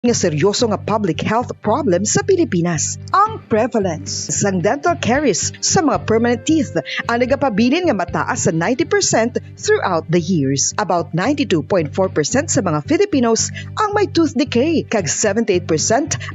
nga seryoso nga public health problem sa Pilipinas. Ang prevalence sang dental caries sa mga permanent teeth ang nagapabilin nga mataas sa 90% throughout the years. About 92.4% sa mga Filipinos ang may tooth decay, kag 78%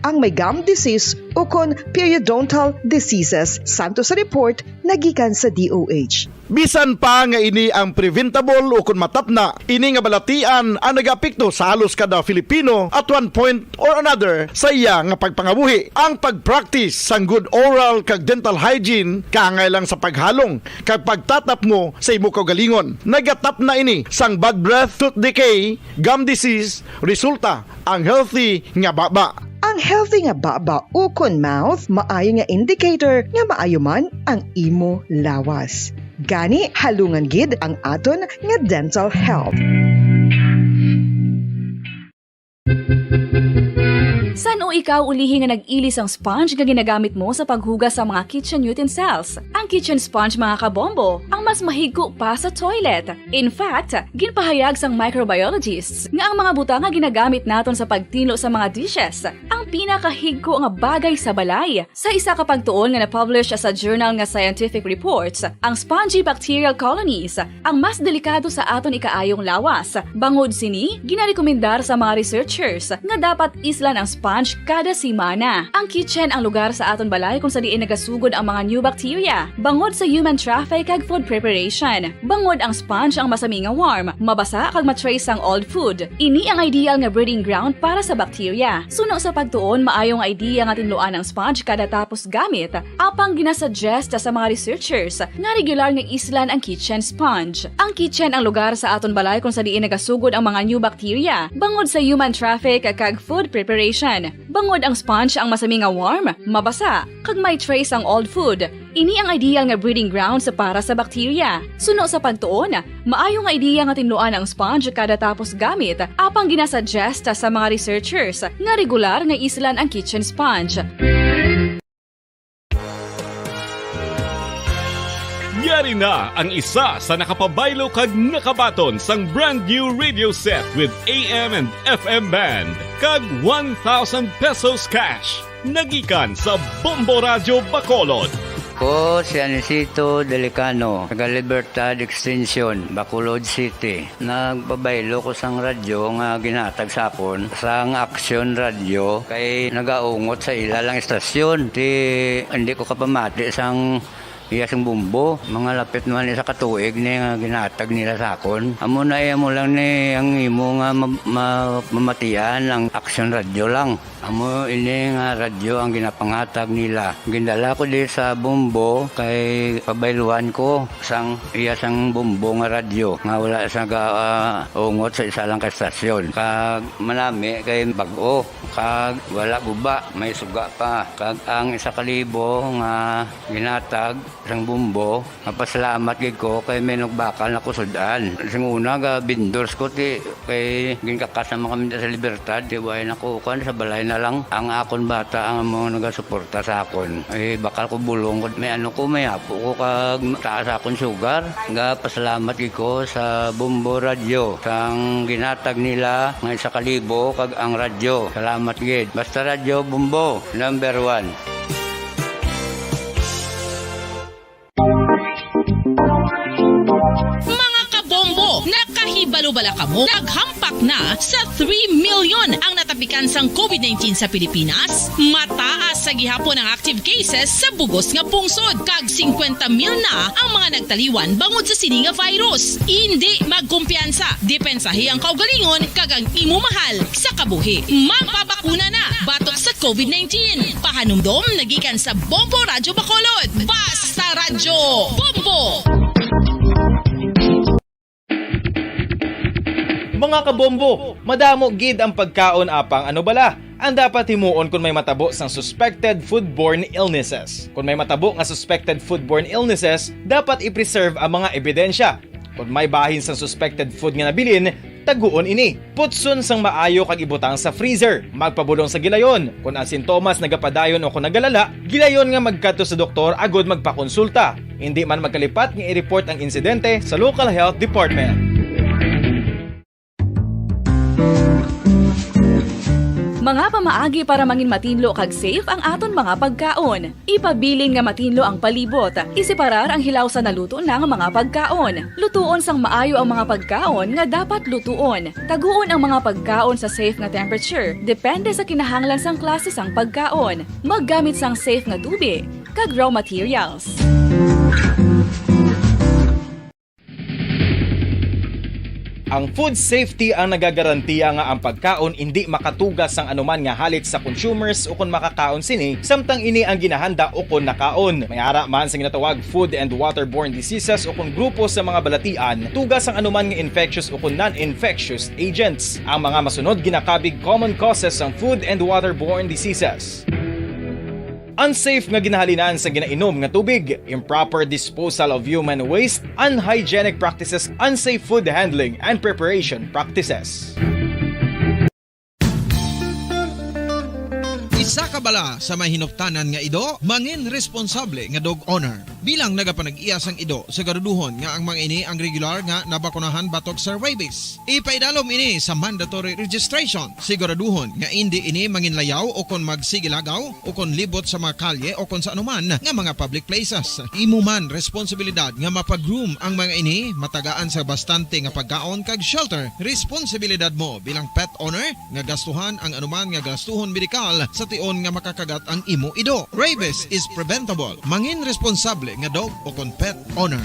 ang may gum disease o kon periodontal diseases, santo sa report nagikan sa DOH. Bisan pa nga ini ang preventable o kung matapna, ini nga balatian ang nag-apekto sa halos kada Filipino at one point or another sa iya nga pagpangabuhi. Ang pag-practice sang good oral kag dental hygiene kaangay lang sa paghalong kag pagtatap mo sa imo kaugalingon. Nagatap na ini sang bad breath, tooth decay, gum disease, resulta ang healthy nga baba. Ang healthy nga baba o kon mouth maayo nga indicator nga maayo man ang imo lawas. Gani halungan gid ang aton nga dental health. San o ikaw ulihi nga nag-ilis ang sponge nga ginagamit mo sa paghugas sa mga kitchen utensils? Ang kitchen sponge, mga kabombo, ang mas mahigko pa sa toilet. In fact, ginpahayag sang microbiologists nga ang mga butang nga ginagamit naton sa pagtino sa mga dishes ang pinakahigko nga bagay sa balay. Sa isa ka pagtuon nga na-publish sa journal nga Scientific Reports, ang spongy bacterial colonies ang mas delikado sa aton ikaayong lawas. Bangod sini, ginarekomendar sa mga researchers nga dapat islan ang sponge kada simana. Ang kitchen ang lugar sa aton balay kung sa diin nagasugod ang mga new bacteria. Bangod sa human traffic kag food preparation. Bangod ang sponge ang masami nga warm, mabasa kag matrace ang old food. Ini ang ideal nga breeding ground para sa bacteria. Suno sa pagtuon, maayong idea nga tinluan ang sponge kada tapos gamit. Apang ginasuggest sa mga researchers nga regular nga islan ang kitchen sponge. Ang kitchen ang lugar sa aton balay kung sa diin nagasugod ang mga new bacteria. Bangod sa human traffic kag food preparation. Bangod ang sponge ang masami nga warm, mabasa, kag may trace ang old food. Ini ang ideal nga breeding grounds para sa bacteria. Suno sa pagtuon, maayo nga idea nga tinluan ang sponge kada tapos gamit, apang ginasuggest sa mga researchers nga regular nga islan ang kitchen sponge. Yari na ang isa sa nakapabaylo kag nakabaton sang brand new radio set with AM and FM band kag 1,000 pesos cash. Nagikan sa Bombo Radio Bacolod. Ko si Anisito Delicano, taga Libertad Extension, Bacolod City. Nagpabaylo ko sang radyo nga ginatag sapon sang Action Radio kay nagaungot sa ilalang estasyon. Hindi ko kapamati sang iyasang bumbo, mga lapit naman sa katuig ni nga ginatag nila sa akon. Amo na mo lang ni ang imo nga mamatian ang Action Radio lang. Amo ini nga radyo ang ginapangatag nila. Gindala ko di sa bumbo kay pabayluan ko sang iyasang bumbo nga radyo nga wala sa ungot sa isa lang ka estasyon. Kag manami kay bag-o, kag wala guba, may suga pa. Kag ang 1,000 nga ginatag sang bumbo, mapasalamat gid ko kay may nagbakal na kusudan. Sing una ga vendors ko ti kay ginkakasama kami sa Libertad, di way nako kan sa balay na lang ang akon bata ang mga nagasuporta sa akon. Ay bakal ko bulong ko may ano ko may apo ko kag taas akon sugar. Ga pasalamat gid ko sa Bombo Radio sang ginatag nila nga 1,000 kag ang radyo. Salamat gid. Basta Radio Bombo number 1. Nakahibalo-bala ka mo, naghampak na sa 3 million ang natapikan sang COVID-19 sa Pilipinas. Mataas sa gihapon ang active cases sa bugos nga pungsod. Kag 50 mil na ang mga nagtaliwan bangod sa sini nga virus. Hindi magkumpiyansa. Depensahi ang kaugalingon kag ang imo mahal sa kabuhi. Magpabakuna na batok sa COVID-19. Pahanumdom nagikan sa Bombo Radio Bacolod. Basta Radyo Bombo! Mga kabombo, madamo gid ang pagkaon apang ano bala. Ang dapat himuon kung may matabo sang suspected foodborne illnesses. Kung may matabo nga suspected foodborne illnesses, dapat i-preserve ang mga ebidensya. Kung may bahin sang suspected food nga nabilin, taguon ini. Putson sang maayo kag ibutang sa freezer. Magpabulong sa gilayon. Kung ang sintomas nagapadayon o kung nagalala, gilayon nga magkadto sa doktor agod magpakonsulta. Hindi man magkalipat nga i-report ang insidente sa local health department. Mga pamaagi para mangin matinlo kag safe ang aton mga pagkaon. Ipabilin nga matinlo ang palibot. Isiparar ang hilaw sa naluto ng mga pagkaon. Lutuon sang maayo ang mga pagkaon nga dapat lutuon. Taguon ang mga pagkaon sa safe nga temperature. Depende sa kinahanglan sang klase sang pagkaon. Maggamit sang safe nga tubig kag raw materials. Ang food safety ang nagagarantiya nga ang pagkaon hindi makatugas sang anuman nga halit sa consumers o kung makakaon sini, samtang ini ang ginahanda o kung nakaon. May ara man sa ginatawag food and waterborne diseases o kung grupo sa mga balatian, tugas ang anuman nga infectious o kung non-infectious agents. Ang mga masunod ginakabig common causes ng food and waterborne diseases. Unsafe nga ginahalinan sa ginainom nga tubig, improper disposal of human waste, unhygienic practices, unsafe food handling and preparation practices. Isa ka bala sa mahinuptanan nga ido, mangin responsable nga dog owner. Bilang nagapanag-iyas ang ido, siguraduhon nga ang mga ini ang regular nga nabakunahan batok sa rabies. Ipaidalom ini sa mandatory registration. Siguraduhon nga hindi ini manginlayaw o kon magsigilagaw o kon libot sa mga kalye o kon sa anuman nga mga public places. Imo man responsibilidad nga mapag-groom ang mga ini, matagaan sa bastante nga pagkaon kag shelter. Responsibilidad mo bilang pet owner nga gastuhan ang anuman nga gastuhon medikal sa tion nga makakagat ang imo ido. Rabies is preventable. Mangin responsable nga dog o kon pet owner.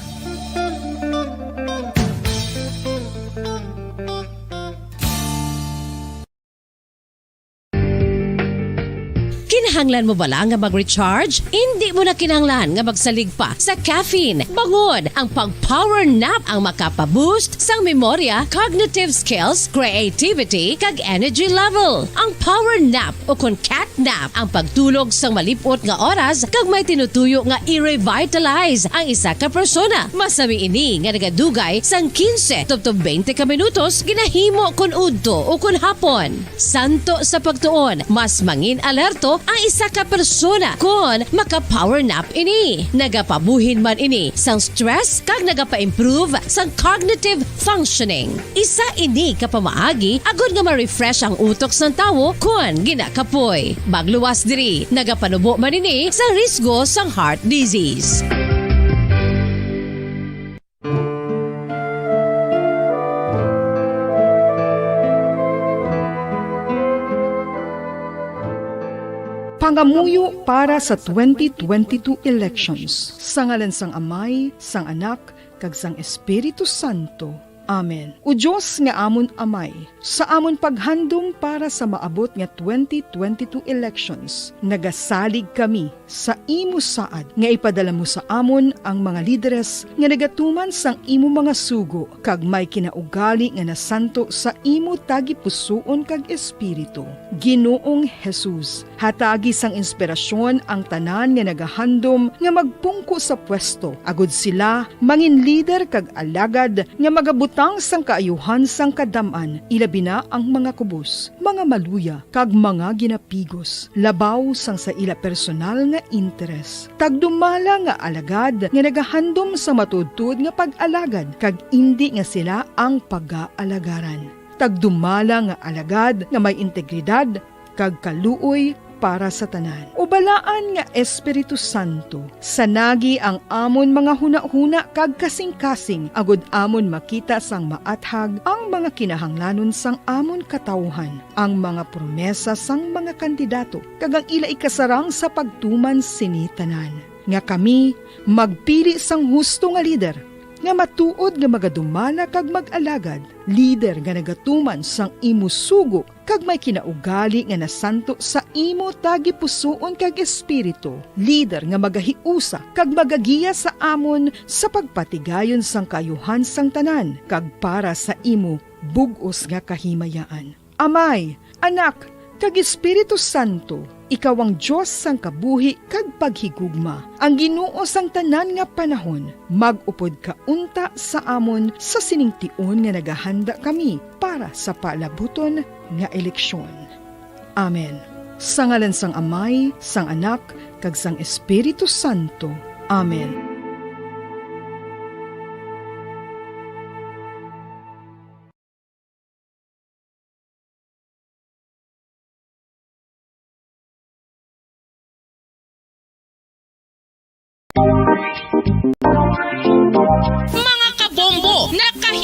Kinahanglan mo bala nga mag-recharge? Hindi mo na kinahanglan nga magsalig pa sa caffeine. Bangod ang pag-power nap ang makapaboost sang memorya, cognitive skills, creativity, kag energy level. Ang power nap o kon cat nap ang pagtulog sang malipot nga oras kag may tinutuyo nga i-revitalize ang isa ka persona. Masami ini nga nagadugay sang 15 tubtob 20 ka minutos ginahimo kun udto o kun hapon. Santo sa pagtuon, mas mangin alerto ang isa ka persona kung maka-power nap ini. Nagapabuhin man ini sang stress kag nagapa-improve sang cognitive functioning. Isa ini kapamaagi agud nga ma-refresh ang utok sang tawo kung ginakapoy. Bagluwas diri, nagapanubo man ini sa risgo sang heart disease. Pangamuyo para sa 2022 elections. Sa ngalan sang Amay, sang Anak, kag sang Espiritu Santo. Amen. O Diyos nga amon Amay, sa amon paghandom para sa maabot nga 2022 elections, nagasalig kami sa imo saad nga ipadala mo sa amon ang mga lideres nga nagatuman sang imo mga sugo kag may kinaugali nga nasanto sa imo tagipusoon kag espiritu. Ginoong Jesus, hatagi sang inspirasyon ang tanan nga nagahandom nga magpungko sa pwesto, agud sila mangin leader kag alagad nga magabutang sang kaayuhan sang kadaman, ilabi na ang mga kubos, mga maluya, kag mga ginapigos, labaw sang sa ila personal nga interes. Tagdumala nga alagad nga nagahandom sa matudtud nga pag-alagad, kag indi nga sila ang pag-aalagaran. Tagdumala nga alagad nga may integridad, kag kaluoy para sa tanan. Ubalaan nga Espiritu Santo, sanagi ang amon mga huna-huna kag kasing-kasing, agud amon makita sang maathag ang mga kinahanglanon sang amon katawhan, ang mga promesa sang mga kandidato, kag ang ila ikasarang sa pagtuman sini tanan. Nga kami magpili sang husto nga lider, nga matuod nga magadumala kag mag-alagad, lider nga nagatuman sang imo sugo kag may kinaugali nga nasanto sa imo tagipusoon kag espiritu, lider nga magahiusa kag magagiya sa amon sa pagpatigayon sang kayuhan sang tanan kag para sa imo bug-os nga kahimayaan. Amay, Anak, kag Espiritu Santo, ikaw ang Diyos sang kabuhi kag paghigugma. Ang Ginoo sang tanan nga panahon, mag-upod ka unta sa amon sa siningtion nga nagahanda kami para sa palabuton nga eleksyon. Amen. Sa ngalan sang Amay, sang Anak, kag sang Espiritu Santo. Amen.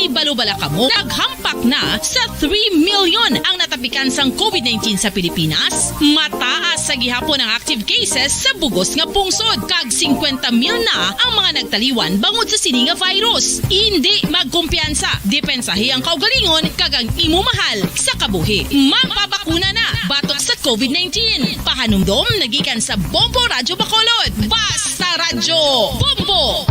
Hindi balubala ka mo. Naghampak na sa 3 million ang natapikan sang COVID-19 sa Pilipinas. Mataas sa gihapon ang active cases sa bugos nga pungsod. Kag 50 mil na ang mga nagtaliwan bangod sa sini nga virus. Hindi magkumpiyansa. Depensahi ang kaugalingon kag ang imo mahal sa kabuhi. Magpabakuna na batok sa COVID-19. Pahanumdom nagikan sa Bombo Radyo Bacolod. Basta Radyo Bombo!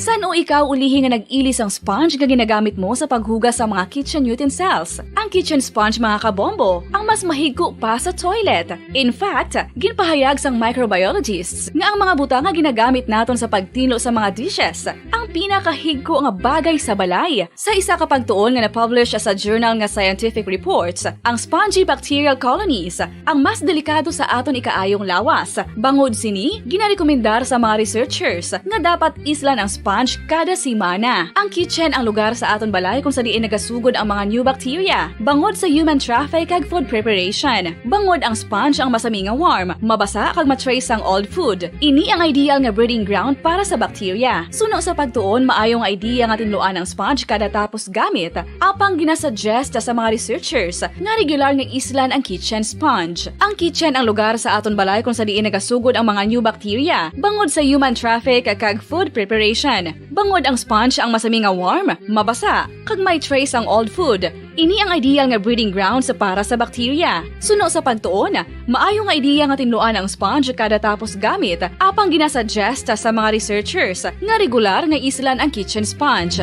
San o ikaw ulihi nga nag-ilis ang sponge nga ginagamit mo sa paghugas sa mga kitchen utensils? Ang kitchen sponge mga kabombo, ang mas mahigko pa sa toilet. In fact, ginpahayag sang microbiologists nga ang mga butang nga ginagamit naton sa pagtinlo sa mga dishes ang pinakahigko nga bagay sa balay. Sa isa ka pagtuon nga na-publish sa journal nga Scientific Reports, ang spongy bacterial colonies ang mas delikado sa aton ikaayong lawas. Bangod sini, ginarekomendar sa mga researchers nga dapat islan ang sponge kada simana. Ang kitchen ang lugar sa aton balay kung sa diin nagasugod ang mga new bacteria. Bangod sa human traffic kag food preparation. Bangod ang sponge ang masami nga warm, mabasa kag matrace ang old food. Ini ang ideal nga breeding ground para sa bacteria. Suno sa pagtuon, maayong idea nga tinluan ang sponge kada tapos gamit. Apang ginasuggest sa mga researchers nga regular nga islan ang kitchen sponge. Ang kitchen ang lugar sa aton balay kung sa diin nagasugod ang mga new bacteria. Bangod sa human traffic kag food preparation. Bangod ang sponge ang masami nga warm, mabasa, kag may trace ang old food. Ini ang ideal nga breeding ground sa para sa bacteria. Suno sa pagtuon, maayong nga idea nga tinluan ang sponge kada tapos gamit, apang ginasuggest sa mga researchers nga regular nga islan ang kitchen sponge.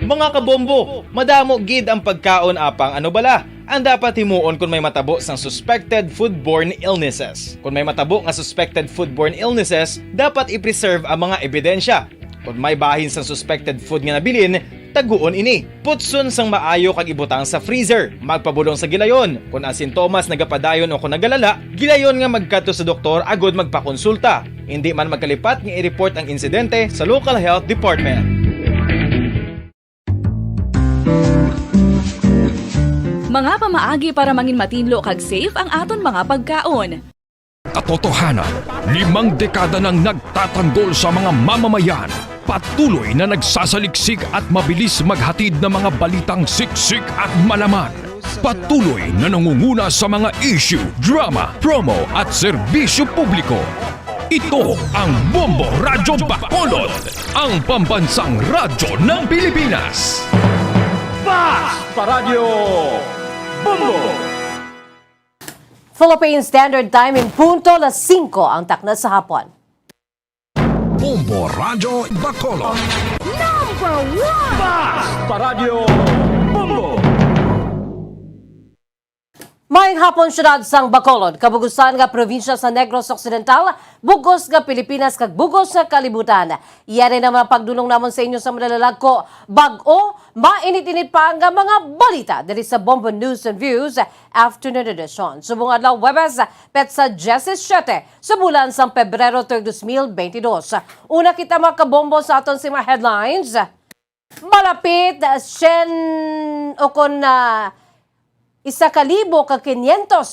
Mga kabombo, madamo gid ang pagkaon apang ano bala. Ang dapat himuon kung may matabo sang suspected foodborne illnesses. Kung may matabo nga suspected foodborne illnesses, dapat i-preserve ang mga ebidensya. Kung may bahin sang suspected food nga nabilin, taguon ini. Putson sang maayo kag ibutang sa freezer. Magpabulong sa gilayon. Kung ang sintomas nagapadayon o kung nagalala, gilayon nga magkadto sa doktor agod magpakonsulta. Hindi man magkalipat nga i-report ang insidente sa local health department. Mga pamaagi para mangin matinlo kag safe ang aton mga pagkaon. Katotohanan, 5 dekada nang nagtatanggol sa mga mamamayan. Patuloy na nagsasaliksik at mabilis maghatid ng mga balitang siksik at malaman. Patuloy na nangunguna sa mga issue, drama, promo at serbisyo publiko. Ito ang Bombo Radyo Bacolod, ang pambansang radyo ng Pilipinas. Basta Radyo Bombo! Philippine Standard Time in punto 5 ang takna sa hapon. Bombo Radyo Bacolod. Number 1! Basta Radyo Bombo! Mayang hapon syudad sang Bacolod, kabugusan nga probinsya sa Negros Occidental, bugos nga Pilipinas kag bugos nga kalibutan. Iyari na mga pagdulong namon sa inyo sa madalalag ko, bag-o, mainit-init pa ang mga balita dali sa Bombo News and Views Afternoon Edition. Subong adlaw Webes, petsa 17 sa bulan sang Pebrero 2022. Una kita mga kabombo sa aton si mga headlines. Malapit, isa ka 1,500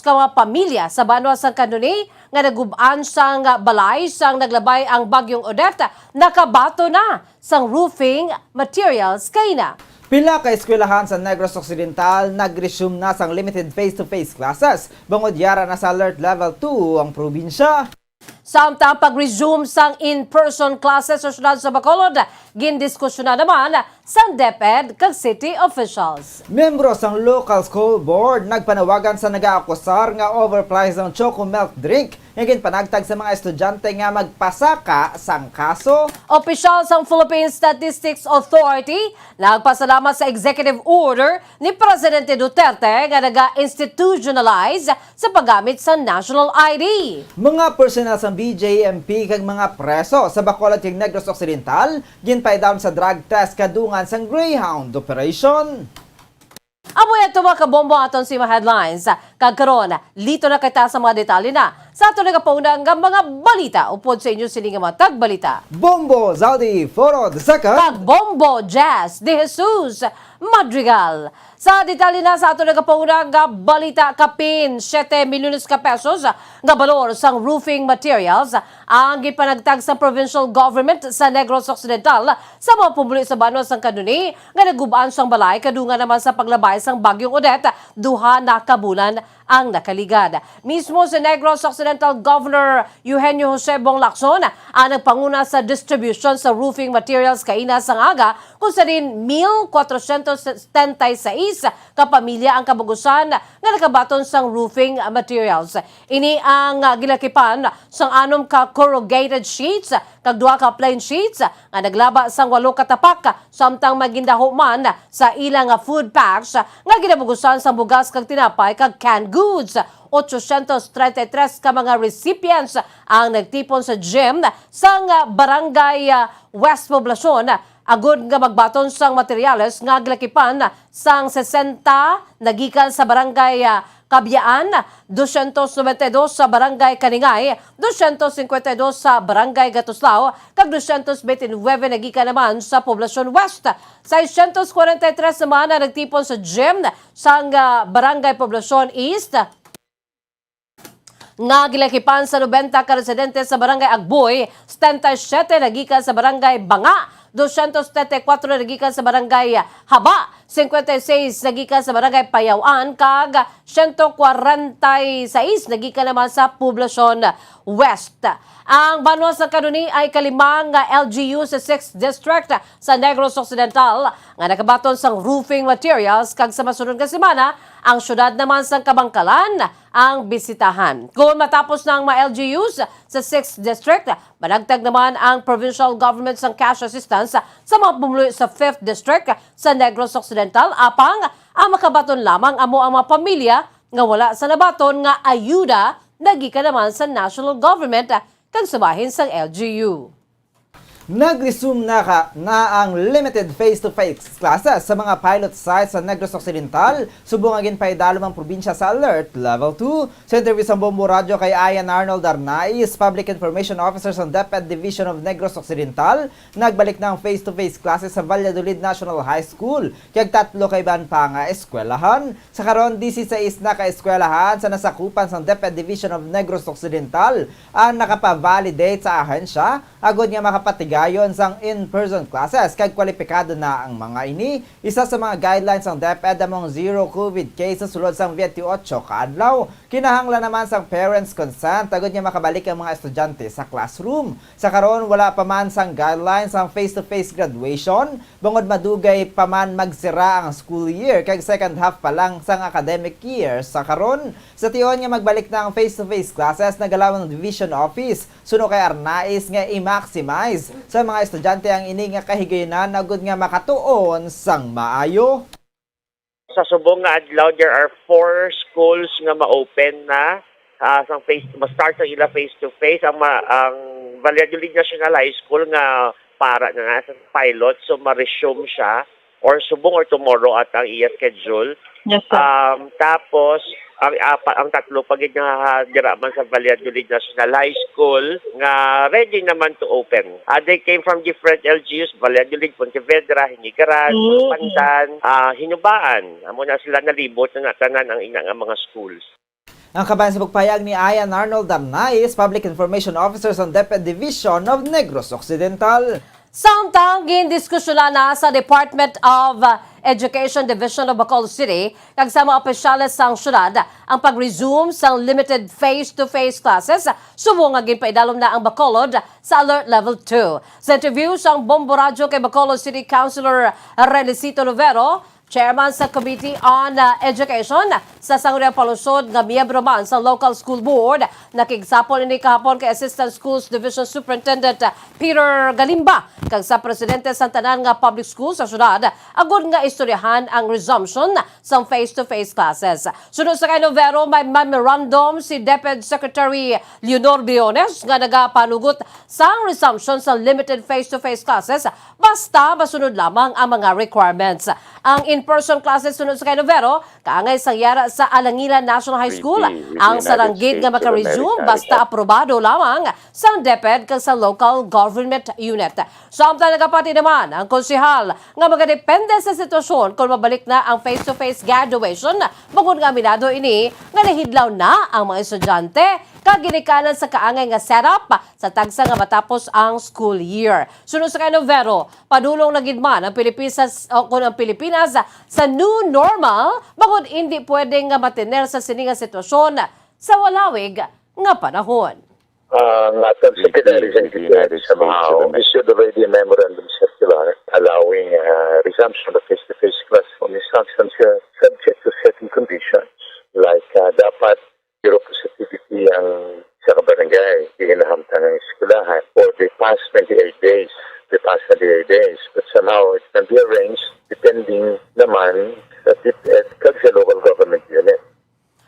ka mga pamilya sa Banwa sang Kanuni nga nagubaan sang balay sang naglabay ang bagyong Odette nakabato na sang roofing materials kay na. Pila ka eskwelahan sa Negros Occidental nag-resume na sang limited face-to-face classes. Bangod yara na sa alert level 2 ang probinsya. Samtang pag-resume sang in-person classes sa syudad sa Bacolod, gindiskusyon na naman sa DepEd kag city officials. Membro sang local school board nagpanawagan sa nag-aakusar nga overprice ang choco milk drink nga ginpanagtag sa mga estudyante nga magpasaka sang kaso. Opisyal sang Philippine Statistics Authority nagpasalamat sa executive order ni Presidente Duterte nga naga-institutionalize sa paggamit sa national ID. Mga personal sang BJMP kag mga preso sa Bacolod kag Negros Occidental ginpay-down sa drug test kadungan sang Greyhound operation. Amoy at mga kabombo aton si mga headlines. Kagkaroon, lito na kita sa mga detalye na. sa ato nagapauna nga mga balita upod sa inyo sini nga mga tagbalita. Bombo Zaudi Foro II. Kag Bombo Jazz de Jesus Madrigal. Sa detalye na sa ato nagapauna nga balita, kapin 7 milyones ka pesos nga balor sang roofing materials ang gipanagtag sa provincial government sa Negros Occidental sa mga pumuli sa Banos sang kanuni nga nagubaan sang balay kadungan naman sa paglabay sang bagyong Odette duha na kabulan ang nakaligad. Mismo si Negros Occidental Governor Eugenio Jose Bong Lacson ang nagpanguna sa distribution sa roofing materials kaina sang aga kung sa rin 1,476 kapamilya ang kabugusan nga nakabaton sang roofing materials. Ini ang gilakipan sang 6 ka corrugated sheets kag 2 ka plain sheets nga naglaba sang 8 ka tapak samtang magindaho man sa ilang food packs nga ginabugusan sang bugas kag tinapay kag canned goods. 833 ka mga recipients ang nagtipon sa gym sang barangay West Poblacion agud nga magbaton sang materyales nga gilakipan sang 60 nagikan sa barangay Kabyaan, 292 sa barangay Kaningay, 252 sa barangay Gatuslao, kag 229 nagikan naman sa Poblacion West. 643 naman na nagtipon sa gym sang barangay Poblacion East nga gilakipan sa 90 ka residente sa barangay Agboy, 77 nagikan sa barangay Banga, 234 nagikan sa barangay Haba, 56 nagikan sa barangay Payawan, kag 146 nagikan naman sa Poblacion West. Ang Banos sa kanuni ay kalimang LGU sa 6th District sa Negros Occidental nga nakabaton sang roofing materials kag sa masunod nga semana ang syudad naman sang Kabangkalan ang bisitahan. Kung matapos ng mga LGUs sa 6th District, managtag naman ang provincial government sang cash assistance sa mga pumuluy sa 5th District sa Negros Occidental apang ang makabaton lamang amo ang mga pamilya nga wala sa nabaton nga ayuda nagika naman sa national government kag subahin sang LGU. Nag-resume na ang limited face-to-face classes sa mga pilot sites sa Negros Occidental. Subong agin pa idalom ang probinsya sa Alert Level 2. Sa interview sa Bombo Radio kay Ayan Arnold Arnaiz, Public Information Officer sa DepEd Division of Negros Occidental, nagbalik na ang face-to-face classes sa Valladolid National High School. Kaya 3 kay ban pa nga eskwelahan. Sa karon 16 na ka eskwelahan sa nasakupan sa DepEd Division of Negros Occidental ang nakapa-validate sa ahensya agod nga makapatigayon sang in-person classes kag kwalipikado na ang mga ini. Isa sa mga guidelines ng DepEd among zero COVID cases sulod sang 28 kaadlaw. Kinahanglan naman sang parents consent agod nga makabalik ang mga estudyante sa classroom. Sa karon wala pa man sang guidelines ang face-to-face graduation bangod madugay pa man magsira ang school year kag second half pa lang sang academic year. Sa karon sa tiyon nga magbalik na ang face-to-face classes nagalawang division office suno kay Arnaiz nga i-maximize sa mga estudyante ang ini nga kahigayonan agud nga makatuon sang maayo. Sa subong nga adlaw there are 4 schools nga ma-open na sang ma-start sa ila face to face ang Valladolid National High School nga para na sa pilot so ma-resume siya or subong or tomorrow at ang iya schedule. Yes, sir. Tapos ang tatlo pagid nga dira man sa Valladolid National High School nga ready naman to open. They came from different LGUs, Valladolid, Pontevedra, Hinigaran, Pandan, Hinubaan. Amo na sila nalibot na tanan ang ina nga mga schools. Ang kabayan sa pagpayag ni Ayan Arnold Arnaiz, Public Information Officer sa DepEd Division of Negros Occidental. Samtang gindiskusyonan na sa Department of Education Division of Bacolod City kag sa mga opisyales sang syudad ang pag-resume sa limited face-to-face classes subong nga ginpaidalom na ang Bacolod sa Alert Level 2. Sa interview sang Bombo Radio kay Bacolod City Councilor Renicito Lovero, Chairman sa Committee on Education sa Sangguniang Palusod nga miyembro man sa Local School Board, nakigsapol ini kahapon kay Assistant Schools Division Superintendent Peter Galimba kag sa Presidente sa tanan nga public school sa syudad agud nga istoryahan ang resumption sa face-to-face classes. Sunod sa kay Lovero, may memorandum si DepEd Secretary Leonor Briones nga nagapanugot sa resumption sa limited face-to-face classes basta masunod lamang ang mga requirements. Ang in-person classes sunod sa Novero, kaangay sang yara sa Alangilan National High School. Ang saranggid nga maka-resume basta aprobado lamang sa DepEd kag sa local government unit. Samtang nagapati naman ang konsehal nga magadepende sa sitwasyon kung mabalik na ang face-to-face graduation, bukod nga minado ini nga nahidlaw na ang mga estudyante kag ginikanan sa kaangay nga setup sa tagsa nga matapos ang school year. Sunod sa Novero, padulong na gid man ang Pilipinas sa new normal, bukod hindi pwedeng nga matiner sa sininga sitwasyon sa walawig nga panahon. Natang secretaries and secretaries somehow issued already a memorandum circular allowing resumption of face-to-face class on instructions subject to certain conditions like dapat zero positivity ang sa kabarangay, inahamtan ng eskwelahan for the past 28 days. But somehow it can be arranged depending naman sa DepEd kag sa local government unit.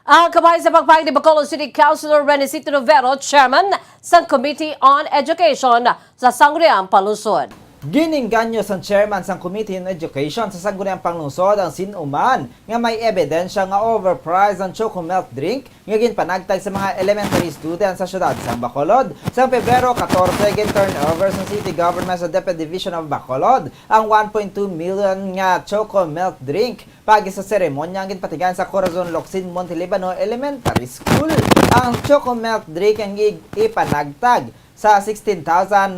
Ang kabay sa pagpahig ni Bacolod City Councilor Renesito Novero, Chairman sa Committee on Education sa Sangguniang Panlungsod. Giningganyo sang chairman sang Committee on Education sa Sangguniang Panlungsod ang sinuman nga may ebidensya nga overpriced ang choco milk drink nga ginpanagtag sa mga elementary students sa syudad sang Bacolod. Sa Pebrero 14, gin-turnover sa City Government sa DepEd Division of Bacolod ang 1.2 million nga choco milk drink pagi sa seremonya ang ginpatigan sa Corazon Locsin Montelibano Elementary School. Ang choco milk drink ang ipanagtag sa 16,918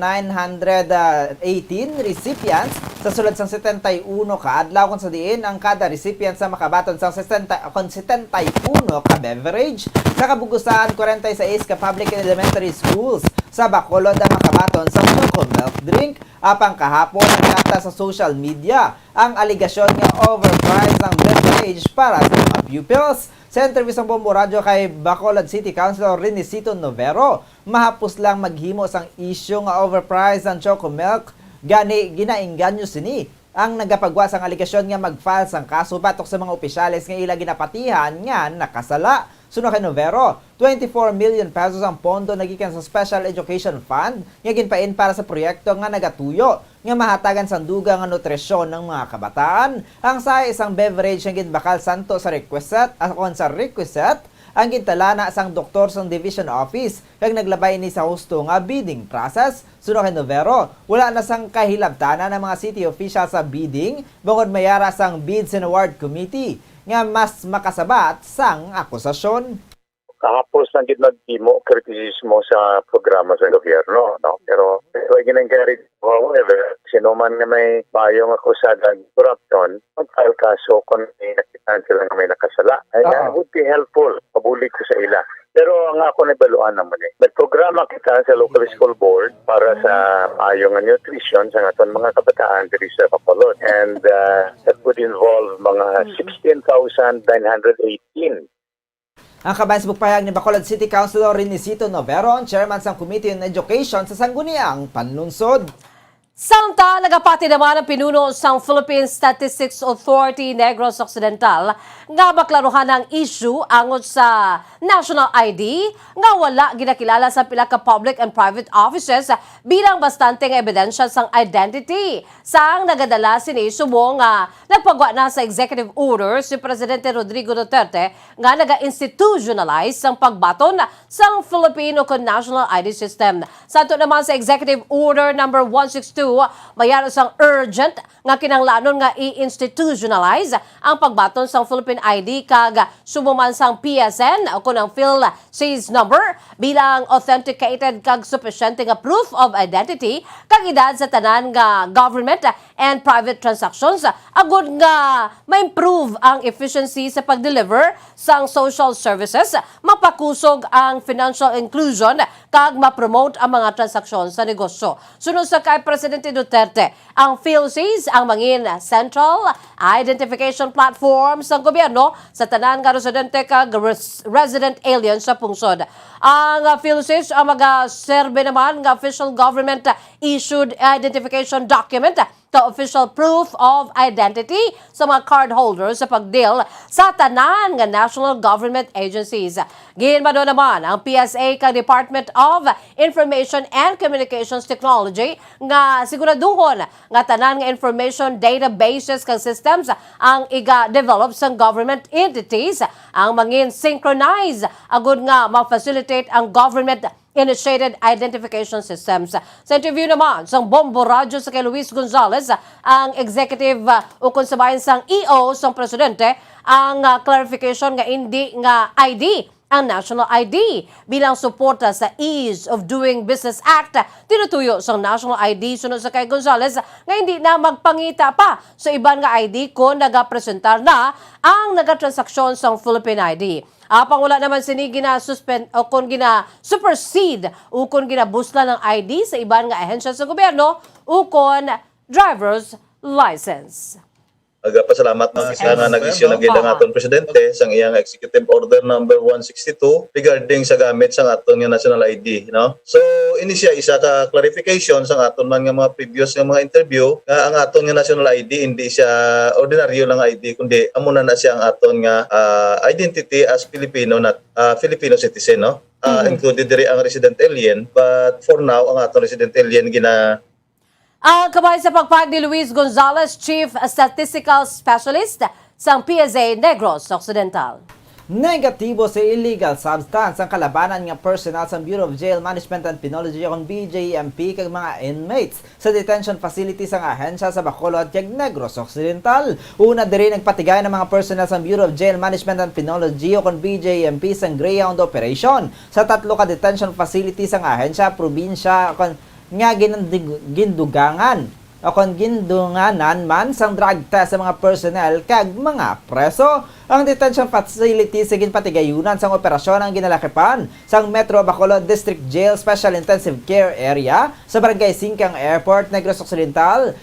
recipients sa sulod sang 71 kaadlaw kung sa diin ang kada recipient sa makabaton sang 71 ka beverage sa kabugusan 46 ka public and elementary schools sa Bacolod ang makabaton sa choco milk drink. Apang kahapon nakita sa social media ang aligasyon nga overpriced ang beverage para sa mga pupils. Sa interview sa Bombo Radio kay Bacolod City Councilor Renesito Novero, mahapos lang maghimo sang isyu nga overpriced ang choco milk, gani ginaingganyo sini ang nagapagwa sang aligasyon nga mag-file sang kaso batok sa mga opisyales nga ila ginapatihan nga nakasala. Suno kay Novero, 24 million pesos ang pondo nagikan sa Special Education Fund nga ginpain para sa proyekto nga nagatuyo nga mahatagan sang duga nga nutrisyon ng mga kabataan. Ang sa isang beverage nga ginbakal santo sa requisite ang gintalana sang doktor sang division office kag naglabay ni sa husto nga bidding process. Suno kay Novero, wala na sang kahilabtanan ng mga city officials sa bidding bukod mayara sang Bids and Award Committee nga mas makasabat sang akusasyon. Kahapos lang din nagdimo kritisismo sa programa sa gobyerno, no? Pero ay ginencourage, however, sino man nga may bayong akusadang corruption, mag-file kaso kung may nakitaan sila nga may nakasala. Ay, would be helpful. Pabulig ko sa ila. Pero ang ako nabaluan naman nagprograma kita sa local school board para sa ayong nutrition sa aton mga kabataan diri sa Bacolod. And that would involve mga 16,918. Ang kabayan sa pagpahayag ni Bacolod City Councilor Renesito Novero, Chairman sa Committee on Education sa Sangguniang Panlungsod. Samtang nagapati naman ang pinuno sa Philippine Statistics Authority Negros Occidental nga maklaruhan ang issue angot sa national ID nga wala ginakilala sa pila ka public and private offices bilang bastante nga ebidensya sang identity. Sang nagadala sini subong nga nagpagwa na sa executive order si Presidente Rodrigo Duterte nga naga-institutionalize ang pagbaton sang Filipino National ID System. Sa ito naman sa executive order number 162 mayroon sang urgent nga kinanglanon nga i-institutionalize ang pagbaton sang Philippine ID kag sumuman sang PSN o kunang PhilSys number bilang authenticated kag sufficient nga proof of identity kag edad sa tanan nga government and private transactions agud nga ma-improve ang efficiency sa pag-deliver sang social services, mapakusog ang financial inclusion kag ma-promote ang mga transaksyon sa negosyo. Sunod sa kay Presidente Duterte, ang PhilSys ang mangin central identification platform sa gobyerno sa tanan nga residente kag resident alien sa pungsod. Ang PhilSys ang magaserbe naman nga official government issued identification document ka official proof of identity sa mga cardholders sa pagdeal sa tanan nga national government agencies. Ginbado naman ang PSA kang Department of Information and Communications Technology nga siguraduhon nga tanan nga information databases kang systems ang iga-develop sa government entities ang mangin synchronize agud nga ma-facilitate ang government initiated identification systems. Sa interview naman sa Bombo Radyo sa kay Luis Gonzales, ang executive o konsabayan sang EO sang presidente ang clarification nga hindi nga ID ang National ID bilang suporta sa Ease of Doing Business Act. Tinutuyo sa National ID sunod sa kay Gonzales nga hindi na magpangita pa sa iban nga ID kung nagapresentar na ang nagatransaksyon sa Philippine ID. Apang wala naman sini gina-suspend o kung gina-supersede o kung ginabusla ng ID sa iban nga ahensya sa gobyerno o kung driver's license. Pasalamat na sa nga nag-issue ng gila nga atong presidente sa iyang executive order number 162 regarding sa gamit sa aton nga national ID, no? So ini siya isa ka clarification sa aton man nga mga previous nga mga interview nga ang aton nga national ID hindi siya ordinaryo lang ID kundi amo na siya ang aton nga identity as Filipino Filipino citizen, no? Included diri ang resident alien, but for now ang aton resident alien Ang kabay sa pagpag ni Luis Gonzales, Chief Statistical Specialist sa PSA Negros Occidental. Negatibo sa illegal substance ang kalabanan nga personal sa Bureau of Jail Management and Penology o BJMP kag mga inmates sa detention facility sa ahensya sa Bacolod kag Negros Occidental. Una diri nagpatigay ng mga personal sa Bureau of Jail Management and Penology o BJMP sa Greyhound operation sa 3 ka detention facility sa ahensya, probinsya nga gindugangan o kung gindunganan man sang drug test sa mga personnel kag mga preso. Ang detention facility sa ginpatigayunan sang operasyon ang ginalakipan sang Metro Bacolod District Jail Special Intensive Care Area sa Barangay Singkang Airport, Negros Occidental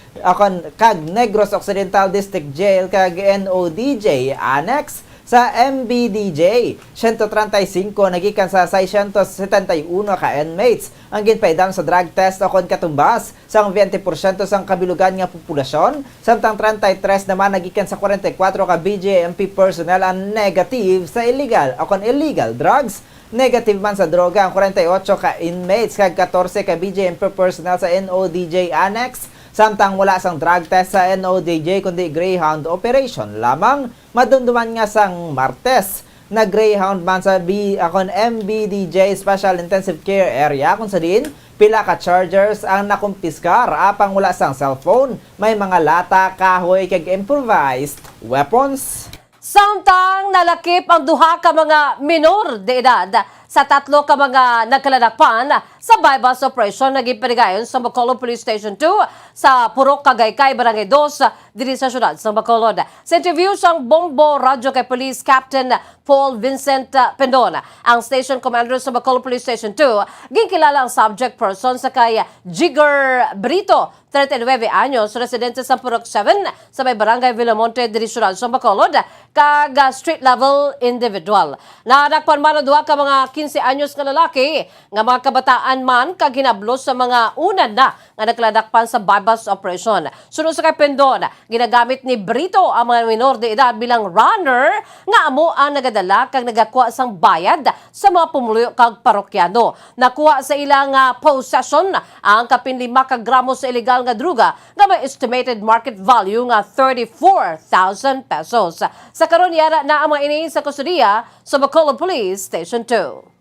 kag Negros Occidental District Jail kag NODJ Annex sa MBDJ. 135 nagikan sa 671 ka inmates ang ginpaidam sa drug test o kon katumbas sang 20% sang kabilugan nga populasyon, samtang 33 naman nagikan sa 44 ka BJMP personnel ang negative sa illegal o kon illegal drugs. Negative man sa droga ang 48 ka inmates kag 14 ka BJMP personnel sa NODJ Annex, samtang wala sang drug test sa NODJ kundi Greyhound operation lamang. Madumduman nga sang Martes na Greyhound man sa MBDJ Special Intensive Care Area kung sa din pila ka chargers ang nakumpiskar apang wala sang cellphone, may mga lata, kahoy kag improvised weapons. Samtang nalakip ang duha ka mga minor de edad sa 3 ka mga nagkaladakpan sa bypass operation na gipanigayon sa Bacolod Police Station 2 sa Purok, Cagaykay, Barangay 2 diri sa syudad sa Bacolod. Sa interview sang Bombo Radyo kay Police Captain Paul Vincent Pendon, ang station commander sa Bacolod Police Station 2, ginkilala ang subject person sa kay Jigger Brito, 39 anyos, residente sa Purok 7 sa may Barangay Villamonte diri syudad sa Bacolod, kag street level individual. Nadakpan man ang duha ka mga 15 anyos nga lalaki nga mga kabataan man kag hinablos sa mga unan na nga nagladakpan sa bypass operation. Sunod sa kay Pendon, ginagamit ni Brito ang mga minor de edad bilang runner nga amo ang nagadala kag nagakuha sang bayad sa mga pumuluyo kag parokyano. Nakuha sa ilang possession ang kapinlima ka gramo sa illegal nga druga nga may estimated market value nga 34,000 pesos. Sa karon yara na ang mga ini sa kustudiya sa Bacolod Police Station 2.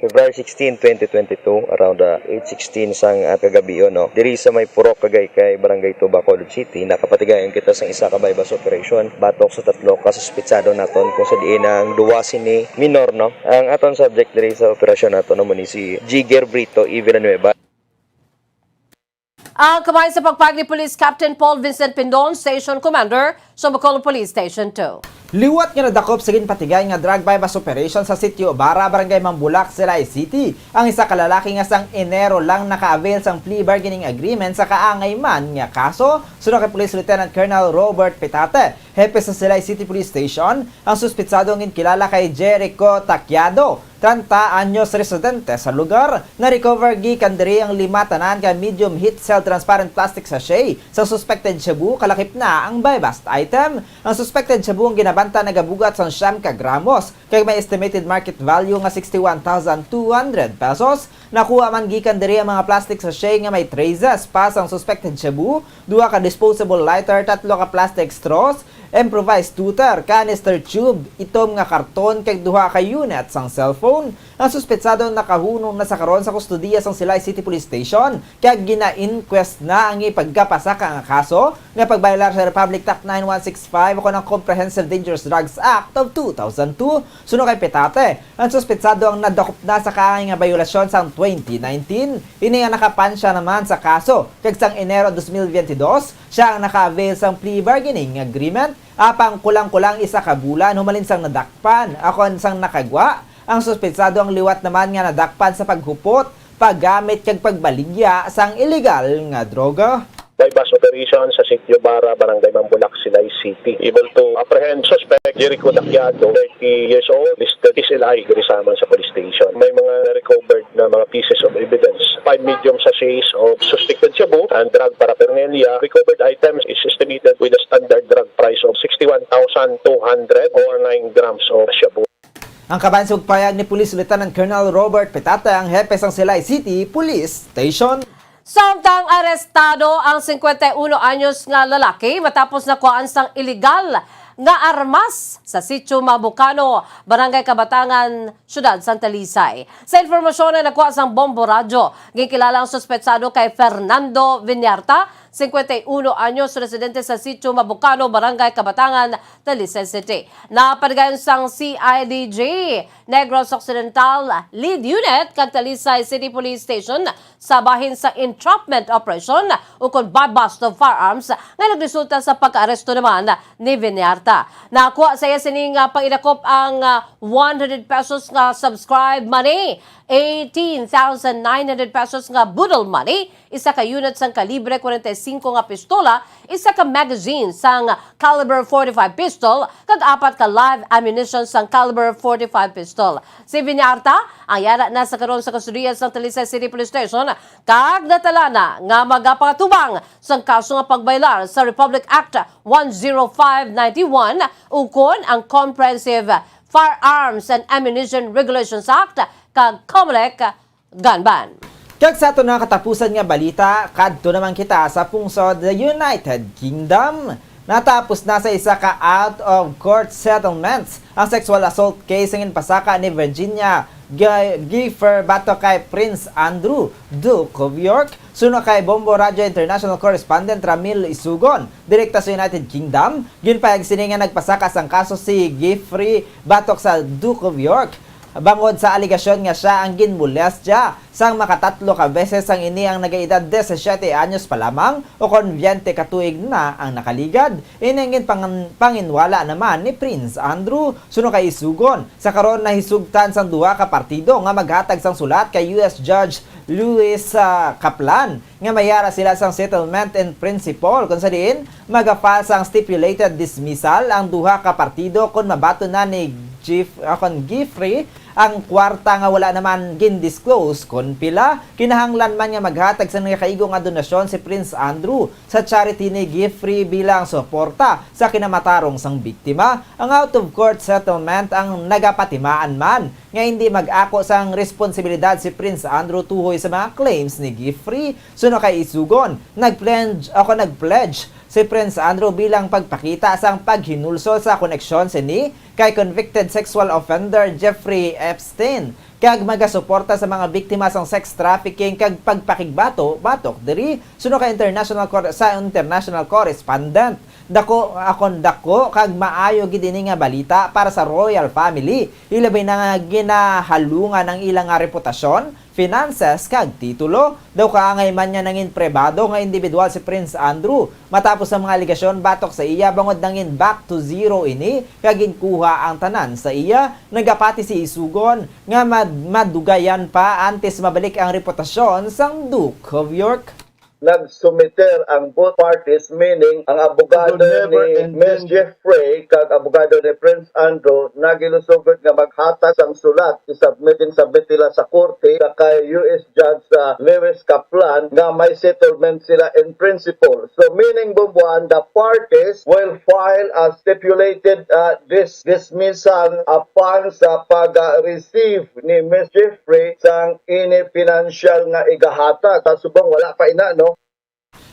February 16, 2022, around 8:16 sang kagabi, no? Diri sa may Purok, Cagaykay, Barangay 2, Bacolod City, nakapatigayon kita sang isa ka bypass operation batok sa 3 ka suspitsado naton kung sa diin ang duwasin ni minor, no? Ang aton subject diri sa operasyon naton mo ni si Jigger Brito E. Villanueva. Ang kamay sa pagpag ni Police Captain Paul Vincent Pendon, Station Commander sa Bacolod Police Station 2. Liwat nga nadakop sa ginpatigay nga drug bypass operation sa Sitio Bara, Barangay Mambulak, Silay City. Ang isa ka lalaki nga sang Enero lang naka-avail sang plea bargaining agreement sa kaangay man nga kaso. Sunod kay Police Lieutenant Colonel Robert Petate, hepe sa Silay City Police Station, ang suspitsado ng kilala kay Jericho Taquiado 30 anyos residente sa lugar. Na-recover gikan diri ang 5 tanan ka medium heat cell transparent plastic sachet sa suspected shabu, kalakip na ang buy-bust item. Ang suspected shabu ang ginabanta nagabugat sa 9 ka gramos kay may estimated market value nga 61,200 pesos. Nakuha man gikan diri ang mga plastic sachet nga may traces pa sa suspected shabu, 2 ka disposable lighter, 3 ka plastic straws, improvised tutor, canister tube, itom nga karton kay 2 ka unit sang cellphone. Ang suspetsado nakahunong na sa karon sa kustudiya sang Silay City Police Station kay gina-inquest na ang ipagkapasaka nga kaso nga pagbaylar sa Republic Act 9165 o ng Comprehensive Dangerous Drugs Act of 2002. Suno kay Petate, ang suspetsado ang nadakop na sa kaangay nga bayulasyon sang 2019. Ini nga nakapansya naman sa kaso kag sang Enero 2022 siya ang naka-avail sang plea bargaining agreement. Apang kulang-kulang 1 ka bulan humalin sang nadakpan akon sang nakagwa. Ang suspetsado ang liwat naman nga nadakpan sa paghupot, paggamit kag pagbaligya sang illegal nga droga. Buy-bust operation sa Sitio Bara, Barangay Mambulak, Silay City. Able to apprehend suspect Jericho Dakyado, 30 years old, listed SLI, garisaman sa police station. May mga recovered na mga pieces of evidence. 5 medium sachets of suspected shabu and drug paraphernalia. Recovered items is estimated with a standard drug price of 61,200 or 9 grams of shabu. Ang kabansog payag ni Police Lieutenant Colonel Robert Petate, ang hepe sang Silay City Police Station. Samtang arestado ang 51 anyos nga lalaki matapos nakuhaan sang illegal nga armas sa Sitio Mabucano, Barangay Kabatangan, Syudad Santa Lisay. Sa informasyon na nakuha sang bombo radyo, ginkilala ang suspetsado kay Fernando Vinyarta, 51 anyos, residente sa Sitio Mabucano, Barangay Kabatangan, Talisay City. Napadayon sang CIDJ Negros Occidental Lead Unit kag Talisay City Police Station sa bahin sa entrapment operation ukon buy-bust of firearms nga nagresulta sa pag-aresto naman ni Vinyarta. Nakuha sa iya sining pangidakop ang 100 pesos nga subscribe money, 18,900 pesos nga budol money, 1 ka unit sang kalibre 45 nga pistola, 1 ka magazine sang caliber 45 pistol, kag 4 ka live ammunition sang caliber 45 pistol. Si Vinyarta ang yara na sa karon sa kustodiya sang Talisay City Police Station kag natala na nga magapatubang sang kaso nga pagbaylar sa Republic Act 10591 ukon ang Comprehensive Firearms and Ammunition Regulations Act kag COMELEC gun ban. Kag sa ito na katapusan nga balita, kadto naman kita sa pungsod the United Kingdom. Natapos na sa 1 ka out-of-court settlements ang sexual assault case ng pasaka ni Virginia Gifford bato kay Prince Andrew, Duke of York. Suno kay Bombo Radio International Correspondent Ramil Isugon, direkta sa United Kingdom. Ginpayag sini nga nagpasaka sang kaso si Giffrey batok sa Duke of York. Bangod sa aligasyon nga siya ang ginmolestya sang makatatlo ka beses ang ini ang nagaedad 17 anyos pa lamang o kon 20 ka tuig na ang nakaligad. Inengin panginwala naman ni Prince Andrew. Suno kay Isugon, sa karon nahisugtan sang 2 ka partido nga maghatag sang sulat kay US Judge Louis Kaplan nga mayara sila sang settlement in principle kung sa diin magapal sang stipulated dismissal ang 2 ka partido kung mabato na ni Giffrey ang kwarta nga wala naman gin-disclose kon pila. Kinahanglan man nga maghatag sa nakaigo nga donasyon si Prince Andrew sa charity ni Giffrey bilang suporta sa kinamatarong sang biktima. Ang out-of-court settlement ang nagapatimaan man nga hindi mag-ako sang responsibilidad si Prince Andrew tuhoy sa mga claims ni Giffrey. Suno kay Isugon, nagpledge si Prince Andrew bilang pagpakita sang paghinulsol sa koneksyon ni kay convicted sexual offender Jeffrey Epstein kag magasuporta sa mga biktima sang sex trafficking kag pagpakigbato batok diri. Suno kay international correspondent dako kag maayo gid ini nga balita para sa royal family, ilabay na nga ginahalungan ang ilang nga reputasyon, finances kag titulo. Daw kaangay man niya nangin pribado nga individual si Prince Andrew matapos ang mga aligasyon batok sa iya bangod nangin back to zero ini kag ginkuha ang tanan sa iya. Nagapati si Isugon nga madugayan pa antes mabalik ang reputasyon sang Duke of York. nagsumiter ang both parties, meaning ang abogado ni Ms. Jeffrey kag abogado ni Prince Andrew nagilusugod nga maghatag sang sulat submit nila sa korte kay US Judge Lewis Kaplan nga may settlement sila in principle. So meaning Bumbuan, the parties will file a stipulated dismissal upon sa pag-receive ni Ms. Jeffrey sang ini financial nga igahata. Subong wala pa ina, no?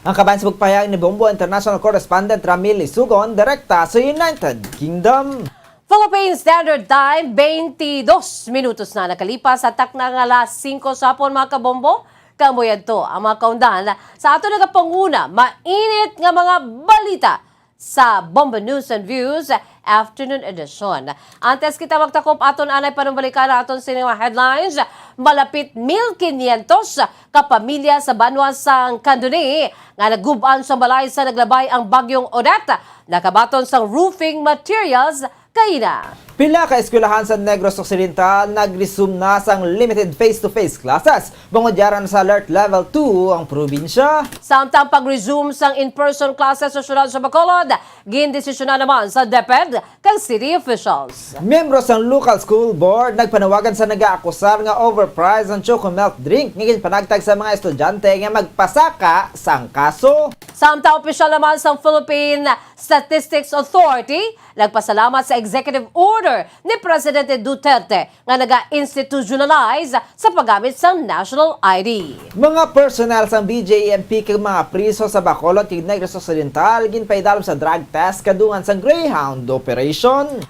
Ang kabayan sa pagpahayag ni Bombo International Correspondent Ramil Isugon, direkta sa United Kingdom. Philippine Standard Time, 22 minutos na nakalipas sa takna ng alas 5 sa hapon mga kabombo. Kamuyan to ang mga kaundahan sa ato nagapanguna, mainit nga mga balita sa Bombo News and Views Afternoon Edition. Antes kita magtakop aton anay panumbalikan aton sining headlines, malapit 1,500 kapamilya sa Banwa sang Candoni nga naguban sa balay sa naglabay ang bagyong Odette, nakabaton sang roofing materials kaina. Pila ka eskwelahan sa Negros Occidental nag-resume na sang limited face-to-face classes. Bangod sa alert level 2 ang probinsya. Samtang pag-resume sang in-person classes sa syudad sa Bacolod, gindesisyon na naman sa DepEd kang city officials. Miyembro sang local school board nagpanawagan sa nag-aakusar nga overpriced ang choco-milk drink ngil panagtag sa mga estudyante nga magpasaka sang kaso. Samtang opisyal naman sa Philippine Statistics Authority, nagpasalamat sa executive order ni Presidente Duterte nga naga-institutionalize sa paggamit sa national ID. Mga personnel sang BJMP kag mga priso sa Bacolod kag Negros Occidental ginpaidalom sa drug test kadungan sang Greyhound operation.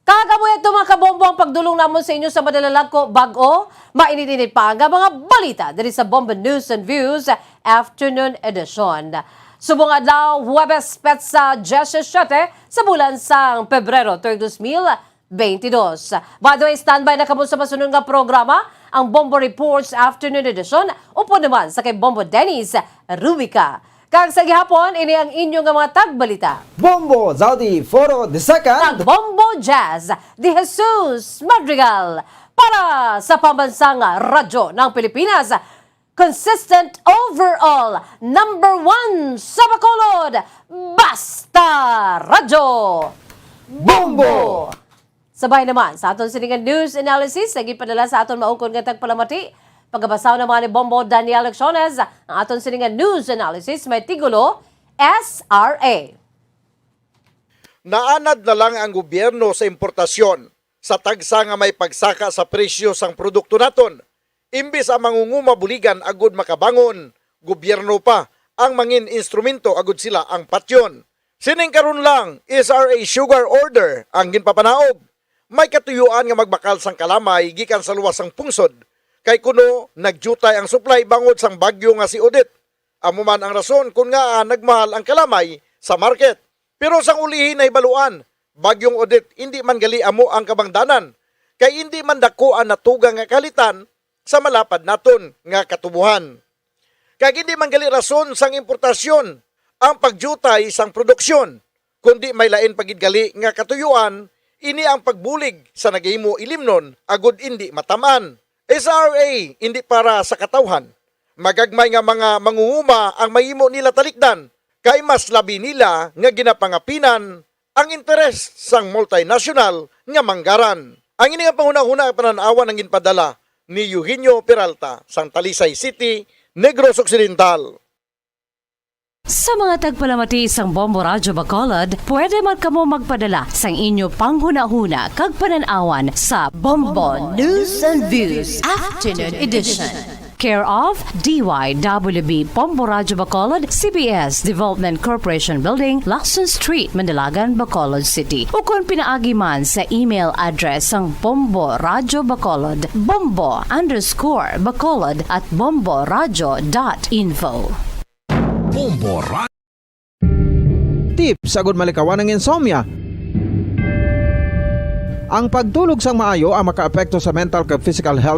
Kagabuhay ito mga kabombo ang pagdulong namon sa inyo sa madalalag ko bago, mainit-init pa ang mga balita dali sa Bombo News and Views Afternoon Edition. Subong adlaw, Huwebes Petsa 17 sa bulan sang Pebrero 2022. By the way, standby na kamo sa masunod nga programa, ang Bombo Reports Afternoon Edition, upo naman sa kay Bombo Dennis Rubica. Kag sa gihapon, ini ang inyong mga tagbalita. Bombo Zaudi Foro II. Kag Bombo Jazz de Jesus Madrigal. Para sa pambansang radyo ng Pilipinas, consistent overall, number 1 sa Bacolod, Basta Radyo Bombo! Sabay naman sa aton siningan news analysis, naging padala sa aton maungkon nga tagpalamati. Pagkabasaw naman ni Bombo Daniel Lecciones, ang aton siningan news analysis may tigulo, SRA. Naanad na lang ang gobyerno sa importasyon sa tagsa nga may pagsaka sa presyo sang produkto naton. Imbis ang mangunguma buligan agud makabangon, gobyerno pa ang mangin instrumento agud sila ang patyon. Sining karon lang, SRA Sugar Order ang ginpapanaog. May katuyuan nga magbakal sang kalamay gikan sa luwas sang pungsod. Kay kuno nagjutay ang supply bangod sang bagyo nga si Odette. Amo man ang rason kung nga nagmahal ang kalamay sa market. Pero sang ulihin ay baluan, bagyong Odette hindi man gali amo ang kabangdanan. Kay hindi man dakuan na tugang nga kalitan sa malapad naton nga katubuhan. Kag hindi man gali rason sang importasyon ang pagjutay sang produksyon, kundi may lain pagid gali nga katuyuan, ini ang pagbulig sa nagahimo ilimnon agud hindi matamaan. SRA hindi para sa katawhan. Magagmay nga mga mangunguma ang mahimo nila talikdan, kay mas labi nila nga ginapangapinan ang interes sang multinational nga manggaran. Ang ini nga panghuna-huna pananawan ang ginpadala ni Eugenio Peralta sang Talisay City, Negros Occidental. Sa mga tagpalamati isang Bombo Radyo Bacolod, pwede man kamo magpadala sang inyo panghuna-huna kag pananawan sa Bombo News and Views Afternoon Edition. Care of DYWB Bombo Radyo Bacolod, CBS Development Corporation Building, Lacson Street, Mandalagan, Bacolod City. O kung pinaagi man sa email address ang Bombo Radyo Bacolod, bombo_bacolod@bomboradyo.info. Bombo Tips sagud malikawan ng insomnia. Ang pagtulog sang maayo ang makaapekto sa mental kag physical health